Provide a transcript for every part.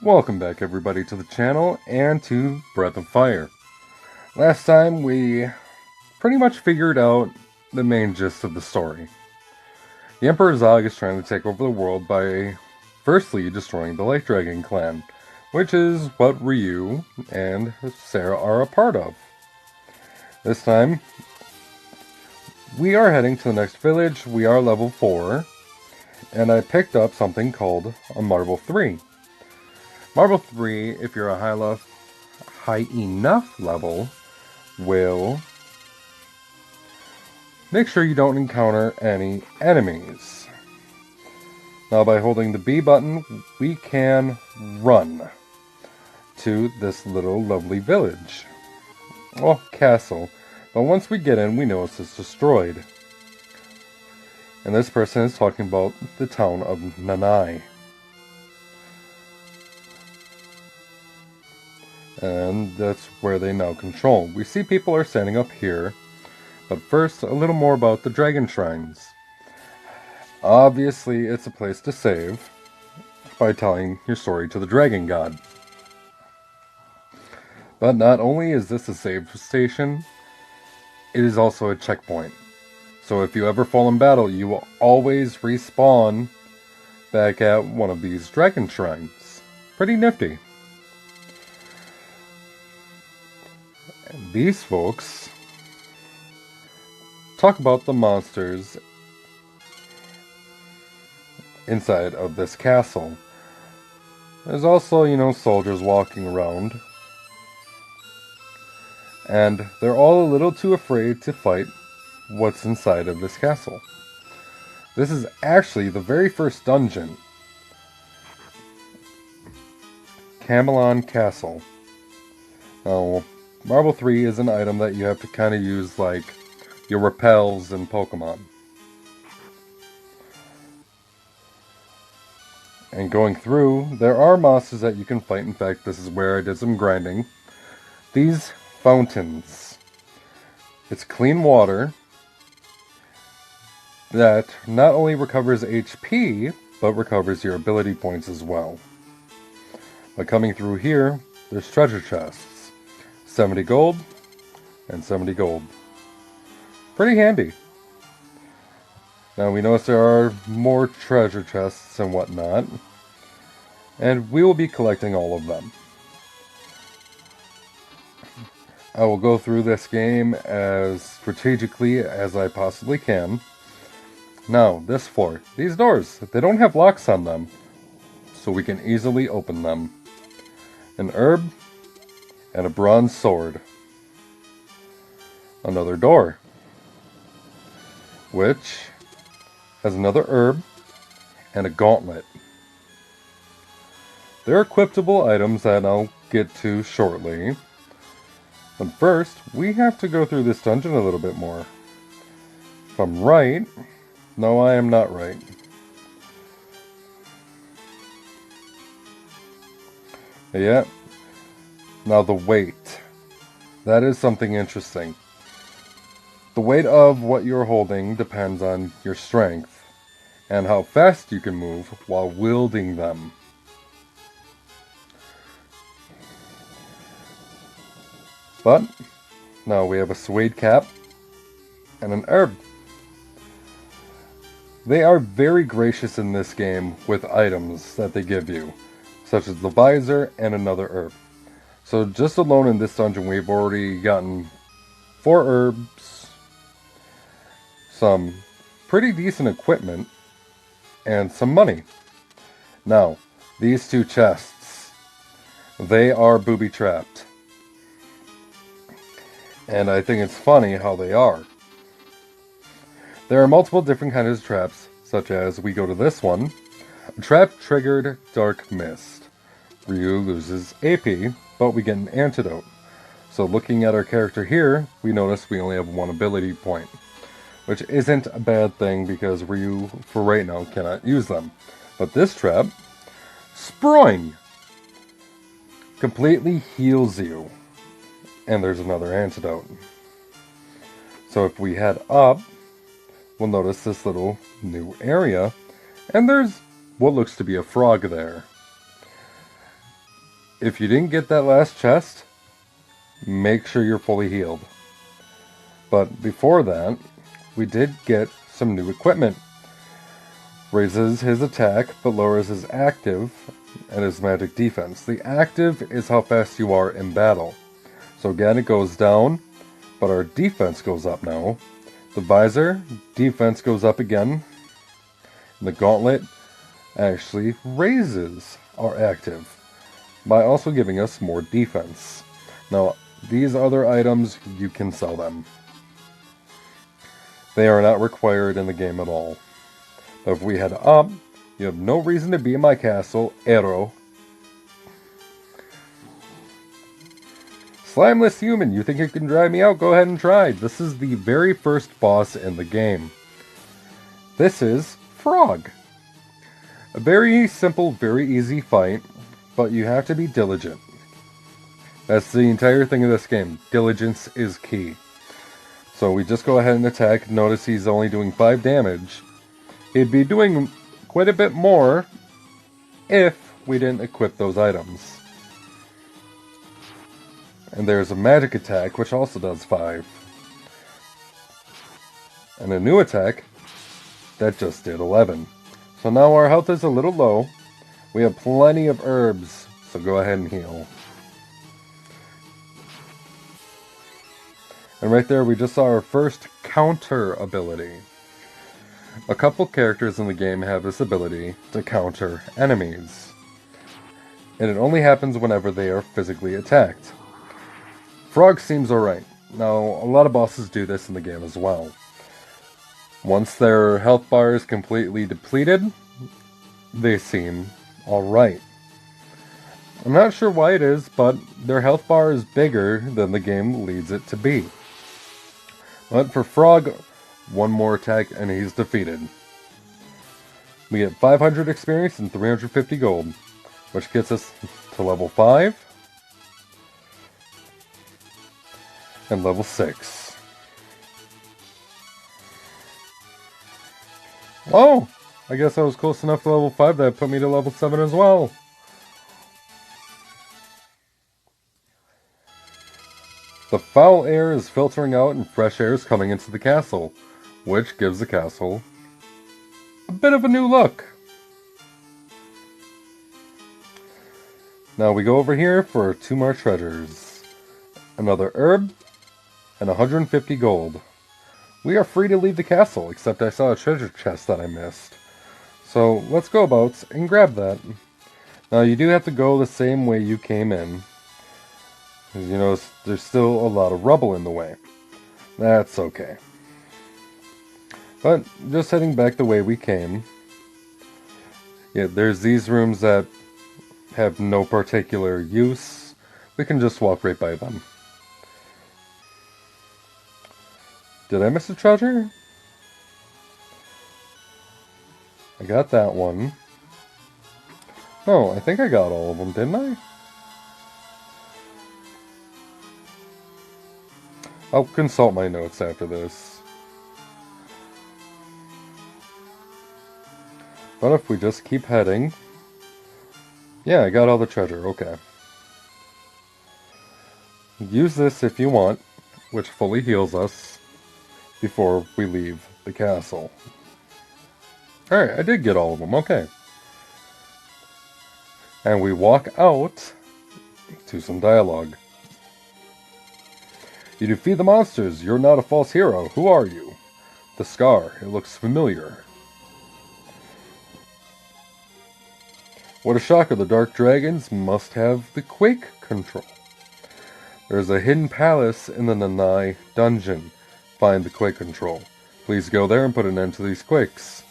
Welcome back everybody to the channel and to Breath of Fire. Last time we pretty much figured out the main gist of the story. The Emperor Zog is trying to take over the world by firstly destroying the Light Dragon clan, which is what Ryu and Sarah are a part of. This time, we are heading to the next village. We are level 4, and I picked up something called a Marble 3. Marble 3, if you're a high enough level, will make sure you don't encounter any enemies. Now by holding the B button, we can run to this little lovely village. Well, castle. But once we get in, we notice it's destroyed. And this person is talking about the town of Nanai. And that's where they now control. We see people are standing up here. But first, a little more about the Dragon Shrines. Obviously, it's a place to save by telling your story to the Dragon God. But not only is this a save station, it is also a checkpoint. So if you ever fall in battle, you will always respawn back at one of these Dragon Shrines. Pretty nifty. And these folks talk about the monsters inside of this castle. There's also, soldiers walking around. And they're all a little too afraid to fight what's inside of this castle. This is actually the very first dungeon. Camelon Castle. Now, Marble 3 is an item that you have to kind of use like your repels in Pokemon. And going through, there are monsters that you can fight. In fact, this is where I did some grinding. These fountains. It's clean water that not only recovers HP, but recovers your ability points as well. By coming through here, there's treasure chests. 70 gold and 70 gold. Pretty handy. Now we notice there are more treasure chests and whatnot, and we will be collecting all of them. I will go through this game as strategically as I possibly can. Now, this floor. These doors, they don't have locks on them, so we can easily open them. An herb and a bronze sword. Another door, which has another herb and a gauntlet. They're equipable items that I'll get to shortly. But first, we have to go through this dungeon a little bit more. If I'm right... No, I am not right. Yeah. Now the weight. That is something interesting. The weight of what you're holding depends on your strength and how fast you can move while wielding them. But now we have a suede cap and an herb. They are very gracious in this game with items that they give you, such as the visor and another herb. So just alone in this dungeon we've already gotten 4 herbs, some pretty decent equipment, and some money. Now, these 2 chests, they are booby-trapped. And I think it's funny how they are. There are multiple different kinds of traps, such as we go to this one. A trap triggered Dark Mist. Ryu loses AP, but we get an antidote. So looking at our character here, we notice we only have 1 ability point. Which isn't a bad thing because Ryu, for right now, cannot use them. But this trap, Sproing, completely heals you. And there's another antidote. So if we head up, we'll notice this little new area, and there's what looks to be a frog there. if you didn't get that last chest, make sure you're fully healed. But before that, we did get some new equipment. Raises his attack, but lowers his active and his magic defense. The active is how fast you are in battle. So again, it goes down, but our defense goes up now. The visor, defense goes up again. And the gauntlet actually raises our active by also giving us more defense. Now, these other items, you can sell them. They are not required in the game at all. But if we head up, you have no reason to be in my castle, Arrow. Slimeless human, you think you can drive me out? Go ahead and try. This is the very first boss in the game. This is Frog. A very simple, very easy fight, but you have to be diligent. That's the entire thing of this game. Diligence is key. So we just go ahead and attack. Notice he's only doing 5 damage. He'd be doing quite a bit more if we didn't equip those items. And there's a magic attack, which also does 5. And a new attack that just did 11. So now our health is a little low. We have plenty of herbs, so go ahead and heal. And right there we just saw our first counter ability. A couple characters in the game have this ability to counter enemies. And it only happens whenever they are physically attacked. Frog seems alright. Now, a lot of bosses do this in the game as well. Once their health bar is completely depleted, they seem alright. I'm not sure why it is, but their health bar is bigger than the game leads it to be. But for Frog, one more attack and he's defeated. We get 500 experience and 350 gold, which gets us to level 5 and level 6. Oh! I guess I was close enough to level 5 that put me to level 7 as well. The foul air is filtering out and fresh air is coming into the castle, which gives the castle a bit of a new look. Now we go over here for 2 more treasures. Another herb and 150 gold. We are free to leave the castle, except I saw a treasure chest that I missed. So let's go about and grab that. Now you do have to go the same way you came in. Because you notice there's still a lot of rubble in the way. That's okay. But just heading back the way we came. Yeah, there's these rooms that have no particular use. We can just walk right by them. Did I miss a treasure? I got that one. No, I think I got all of them, didn't I? I'll consult my notes after this. But if we just keep heading... Yeah, I got all the treasure, okay. Use this if you want, which fully heals us before we leave the castle. Alright, I did get all of them, okay. And we walk out to some dialogue. You defeat the monsters. You're not a false hero. Who are you? The scar. It looks familiar. What a shocker. The dark dragons must have the quake control. There's a hidden palace in the Nanai dungeon. Find the quake control. Please go there and put an end to these quakes.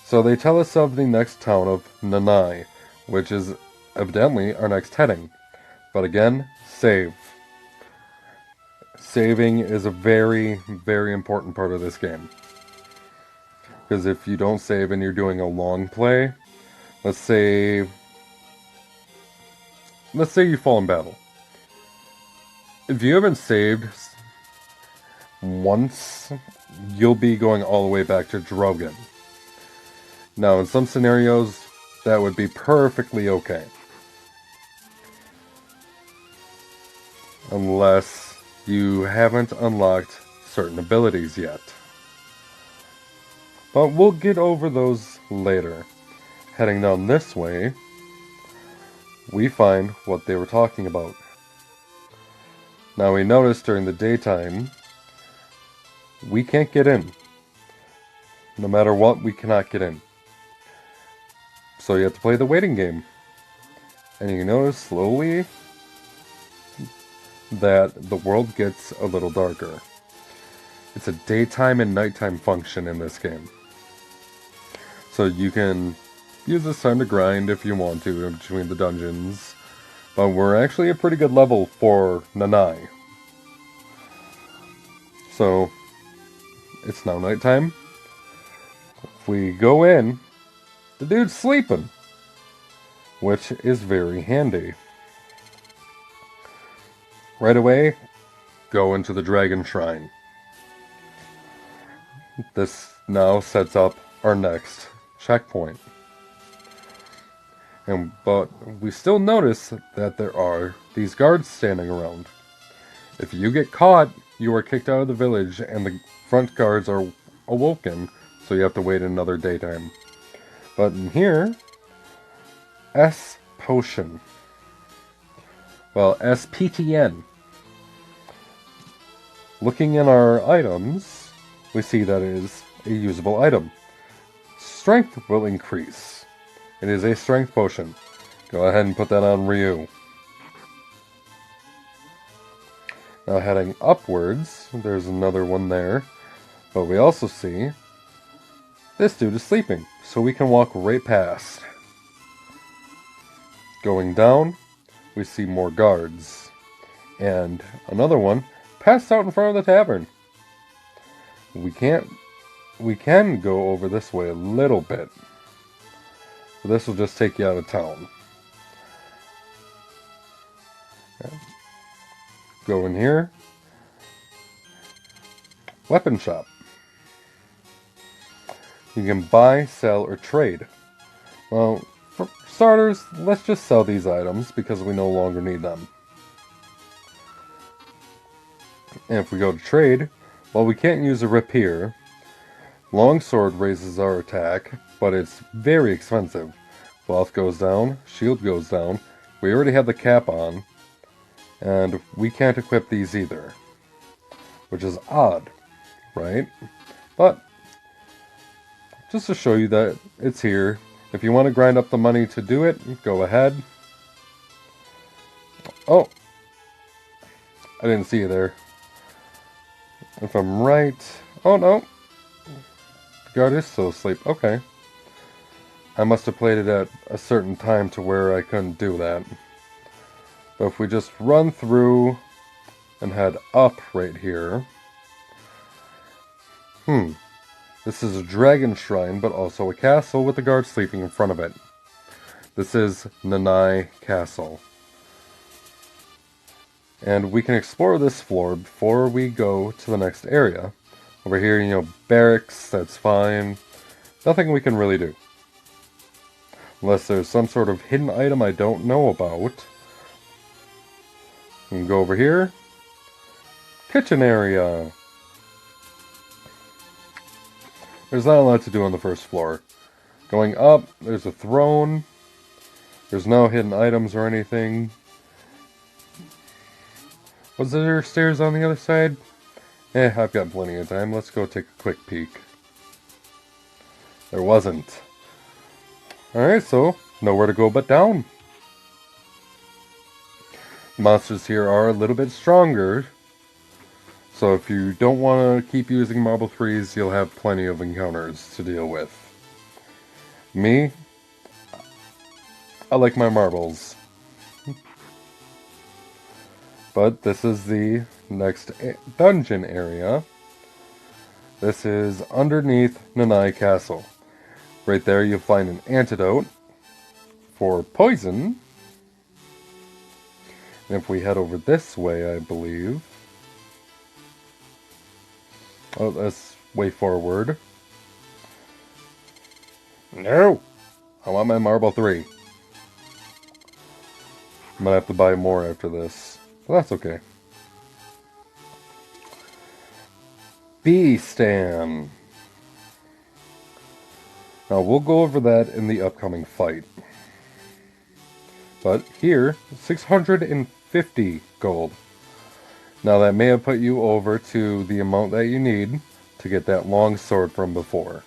So they tell us of the next town of Nanai, which is evidently our next heading. But again, save. Saving is a very, very important part of this game. Because if you don't save and you're doing a long play, let's say you fall in battle. If you haven't saved once, you'll be going all the way back to Drogon. Now, in some scenarios, that would be perfectly okay. unless you haven't unlocked certain abilities yet. But we'll get over those later. Heading down this way, we find what they were talking about. Now we notice during the daytime, we can't get in. No matter what, we cannot get in. So you have to play the waiting game. And you notice slowly that the world gets a little darker. It's a daytime and nighttime function in this game. So you can use this time to grind if you want to in between the dungeons. But we're actually a pretty good level for Nanai. So it's now nighttime. If we go in, the dude's sleeping, which is very handy. Right away, go into the Dragon Shrine. This now sets up our next checkpoint. But we still notice that there are these guards standing around. If you get caught, you are kicked out of the village and the front guards are awoken, so you have to wait another daytime. But in here, S potion. Well, SPTN. Looking in our items, we see that it is a usable item. Strength will increase. It is a strength potion. Go ahead and put that on Ryu. Now heading upwards, there's another one there. But we also see this dude is sleeping, so we can walk right past. Going down, we see more guards. And another one passed out in front of the tavern. We can go over this way a little bit. But this will just take you out of town. Okay. Go in here. Weapon shop. You can buy, sell, or trade. Well, for starters, let's just sell these items because we no longer need them. And if we go to trade, well, we can't use a rapier. Longsword raises our attack, but it's very expensive. Wealth goes down, shield goes down. We already have the cap on, and we can't equip these either. Which is odd, right? But just to show you that it's here. If you want to grind up the money to do it, go ahead. Oh, I didn't see you there. If I'm right... Oh, no. The guard is still asleep. Okay. I must have played it at a certain time to where I couldn't do that. But if we just run through and head up right here... This is a dragon shrine, but also a castle with a guard sleeping in front of it. This is Nanai Castle. And we can explore this floor before we go to the next area. Over here, barracks, that's fine. Nothing we can really do. Unless there's some sort of hidden item I don't know about. We can go over here. Kitchen area. There's not a lot to do on the first floor. Going up, there's a throne. There's no hidden items or anything. Was there stairs on the other side? I've got plenty of time. Let's go take a quick peek. There wasn't. Alright, so nowhere to go but down. The monsters here are a little bit stronger. So if you don't want to keep using Marble 3s, you'll have plenty of encounters to deal with. Me, I like my marbles. But this is the next dungeon area. This is underneath Nanai Castle. Right there you'll find an antidote for poison. And if we head over this way, I believe... Oh, that's way forward. No! I want my Marble 3. I might have to buy more after this. But that's okay. B-Stan. Now we'll go over that in the upcoming fight. But here, 650 gold. Now that may have put you over to the amount that you need to get that long sword from before.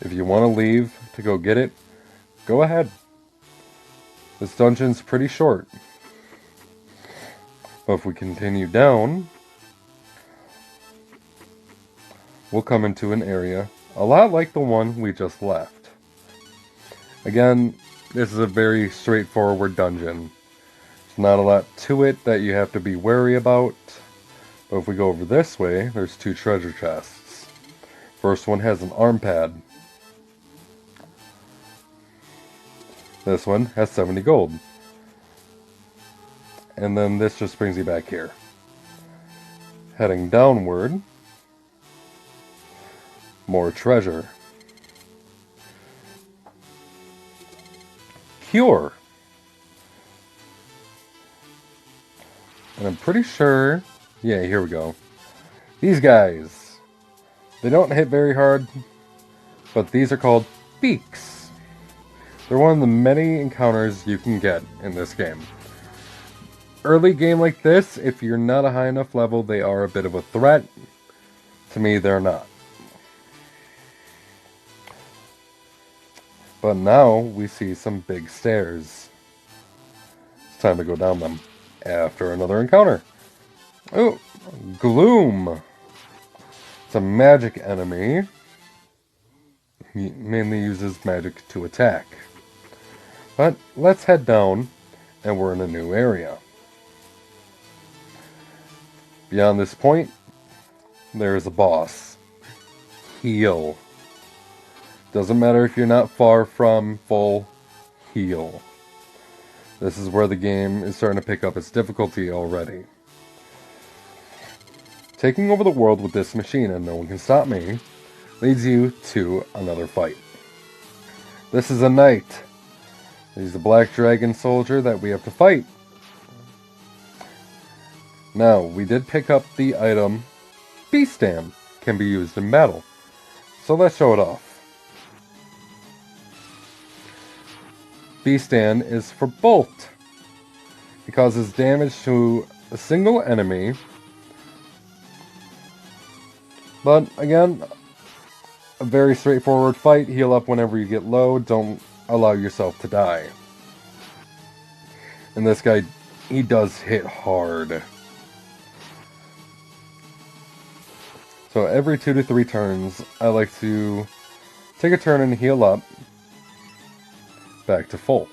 If you want to leave to go get it, go ahead. This dungeon's pretty short. But if we continue down, we'll come into an area a lot like the one we just left. Again, this is a very straightforward dungeon. There's not a lot to it that you have to be wary about. But if we go over this way, there's 2 treasure chests. First one has an arm pad. This one has 70 gold. And then this just brings you back here. Heading downward, more treasure. Cure. And I'm pretty sure, yeah, here we go. These guys, they don't hit very hard, but these are called beaks. They're one of the many encounters you can get in this game. Early game like this, if you're not a high enough level, they are a bit of a threat. To me, they're not. But now we see some big stairs. It's time to go down them after another encounter. Oh, Gloom. It's a magic enemy. He mainly uses magic to attack. But let's head down, and we're in a new area. Beyond this point, there is a boss. Heal. Doesn't matter if you're not far from full heal. This is where the game is starting to pick up its difficulty already. Taking over the world with this machine and no one can stop me leads you to another fight. This is a knight. He's a black dragon soldier that we have to fight. Now, we did pick up the item B-Stan can be used in battle. So let's show it off. B-Stan is for bolt. It causes damage to a single enemy. But again, a very straightforward fight. Heal up whenever you get low. Don't allow yourself to die. And this guy, he does hit hard. So every 2 to 3 turns, I like to take a turn and heal up back to full.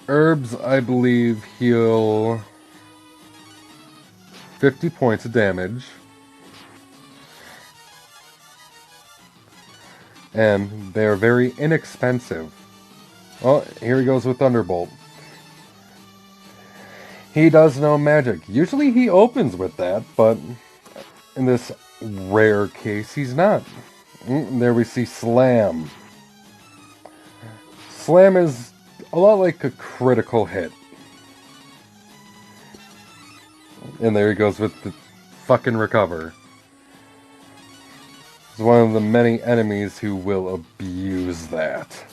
Herbs, I believe, heal 50 points of damage. And they are very inexpensive. Oh, here he goes with Thunderbolt. He does know magic. Usually he opens with that, but in this rare case, he's not. There we see Slam. Slam is a lot like a critical hit. And there he goes with the fucking recover. He's one of the many enemies who will abuse that.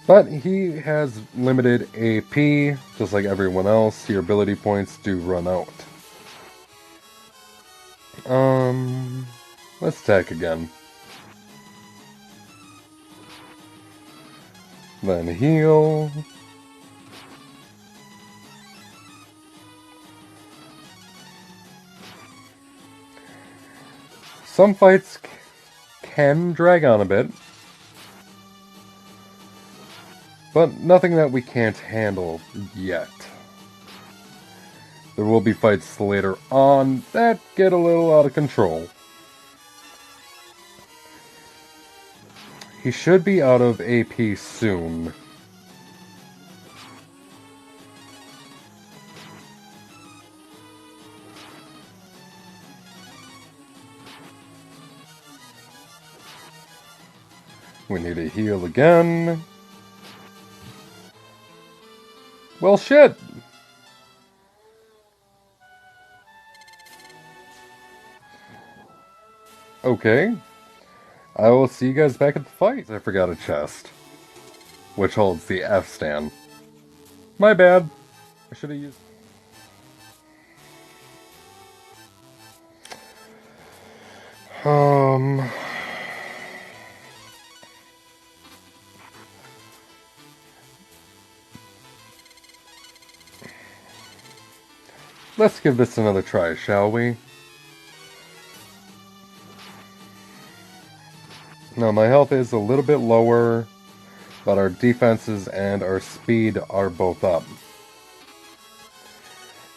But he has limited AP, just like everyone else. Your ability points do run out. Let's attack again. Then heal. Some fights can drag on a bit. But nothing that we can't handle yet. There will be fights later on that get a little out of control. He should be out of AP soon. We need to heal again. Well, shit! Okay. I will see you guys back at the fight. I forgot a chest, which holds the F stand. My bad. I should have used... Um... Let's give this another try, shall we? Now, my health is a little bit lower, but our defenses and our speed are both up.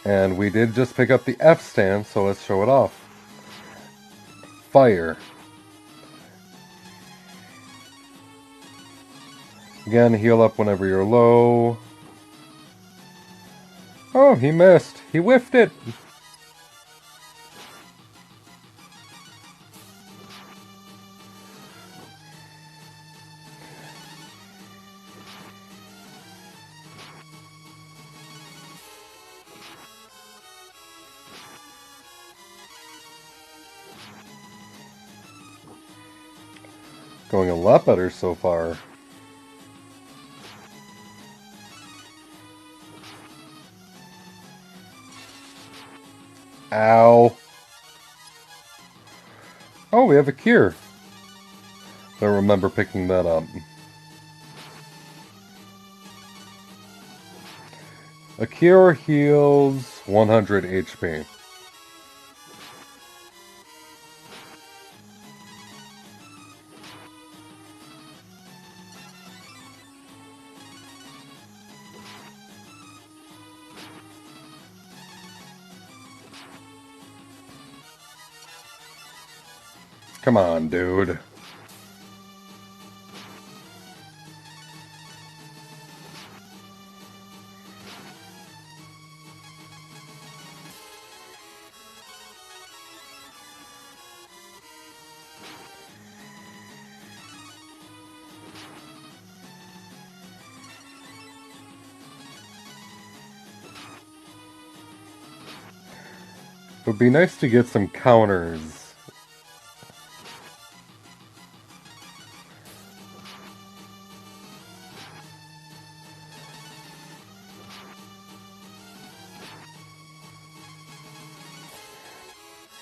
And we did just pick up the F stand, so let's show it off. Fire. Again, heal up whenever you're low. Oh, he missed. He whiffed it. Going a lot better so far. Ow. Oh, we have a cure. Don't remember picking that up. A cure heals 100 HP. Come on, dude. It would be nice to get some counters.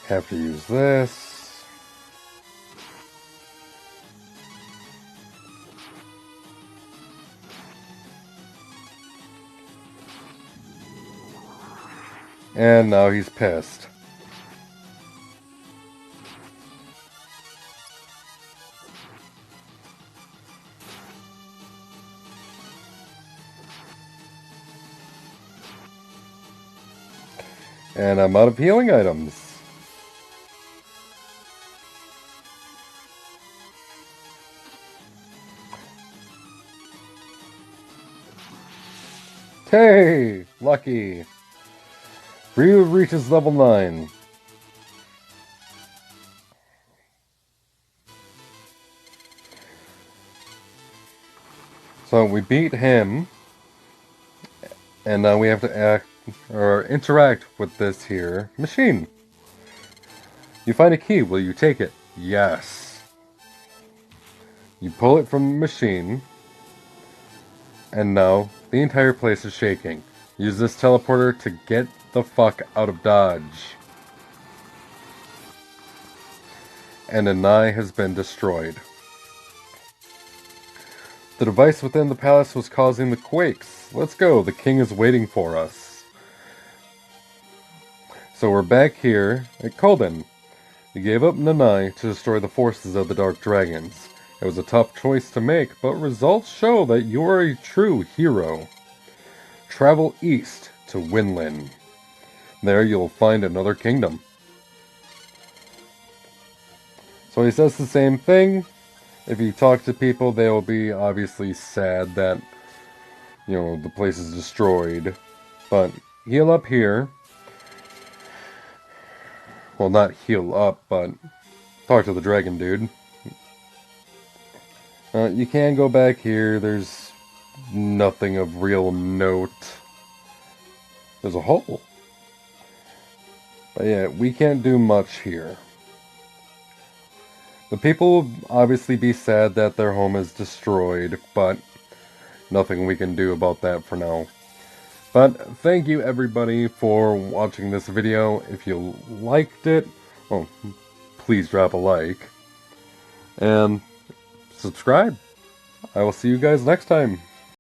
Have to use this. And now he's pissed. And I'm out of healing items. Hey! Lucky! Ryu reaches level 9. So we beat him. And now we have to act or interact with this here machine. You find a key, will you take it? Yes. You pull it from the machine, and now the entire place is shaking. Use this teleporter to get the fuck out of Dodge. And Anai has been destroyed. The device within the palace was causing the quakes. Let's go, the king is waiting for us. So we're back here at Kolden. You gave up Nanai to destroy the forces of the Dark Dragons. It was a tough choice to make, but results show that you are a true hero. Travel east to Winlin. There you'll find another kingdom. So he says the same thing. If you talk to people, they will be obviously sad that, the place is destroyed. But heal up here. Well, not heal up, but talk to the dragon dude. You can go back here. There's nothing of real note. There's a hole. But yeah, we can't do much here. The people will obviously be sad that their home is destroyed, but nothing we can do about that for now. But thank you everybody for watching this video. If you liked it, well, please drop a like. And subscribe. I will see you guys next time.